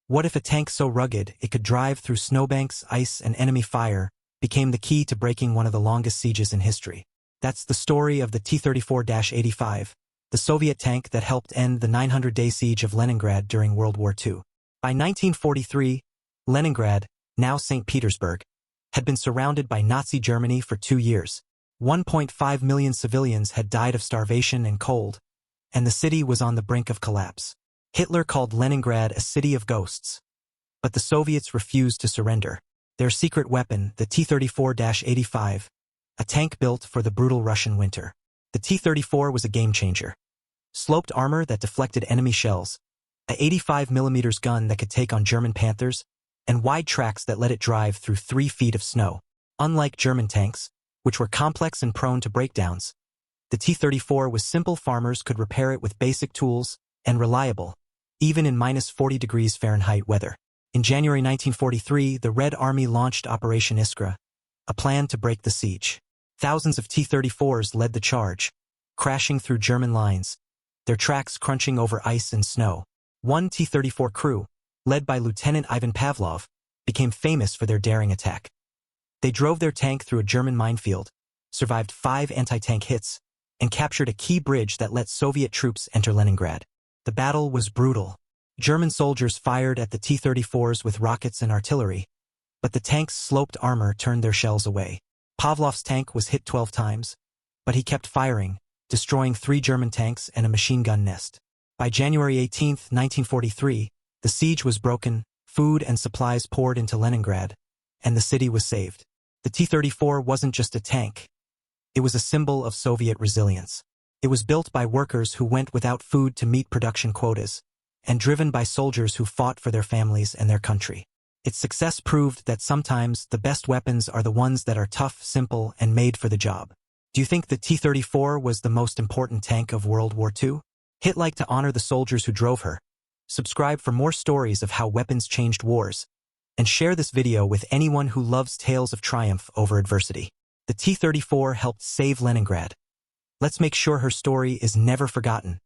What if a tank so rugged it could drive through snowbanks, ice, and enemy fire became the key to breaking one of the longest sieges in history? That's the story of the T-34-85, the Soviet tank that helped end the 900-day siege of Leningrad during World War II. By 1943, Leningrad, now St. Petersburg, had been surrounded by Nazi Germany for 2 years. 1.5 million civilians had died of starvation and cold, and the city was on the brink of collapse. Hitler called Leningrad a city of ghosts. But the Soviets refused to surrender. Their secret weapon, the T-34-85, a tank built for the brutal Russian winter. The T-34 was a game-changer. Sloped armor that deflected enemy shells, a 85mm gun that could take on German Panthers, and wide tracks that let it drive through 3 feet of snow. Unlike German tanks, which were complex and prone to breakdowns, the T-34 was simple. Farmers could repair it with basic tools, and reliable, even in -40 degrees Fahrenheit weather. In January 1943, the Red Army launched Operation Iskra, a plan to break the siege. Thousands of T-34s led the charge, crashing through German lines, their tracks crunching over ice and snow. One T-34 crew, led by Lieutenant Ivan Pavlov, became famous for their daring attack. They drove their tank through a German minefield, survived 5 anti-tank hits, and captured a key bridge that let Soviet troops enter Leningrad. The battle was brutal. German soldiers fired at the T-34s with rockets and artillery, but the tank's sloped armor turned their shells away. Pavlov's tank was hit 12 times, but he kept firing, destroying 3 German tanks and a machine gun nest. By January 18, 1943, the siege was broken, food and supplies poured into Leningrad, and the city was saved. The T-34 wasn't just a tank. It was a symbol of Soviet resilience. It was built by workers who went without food to meet production quotas, and driven by soldiers who fought for their families and their country. Its success proved that sometimes the best weapons are the ones that are tough, simple, and made for the job. Do you think the T-34 was the most important tank of World War II? Hit like to honor the soldiers who drove her. Subscribe for more stories of how weapons changed wars, and share this video with anyone who loves tales of triumph over adversity. The T-34 helped save Leningrad. Let's make sure her story is never forgotten.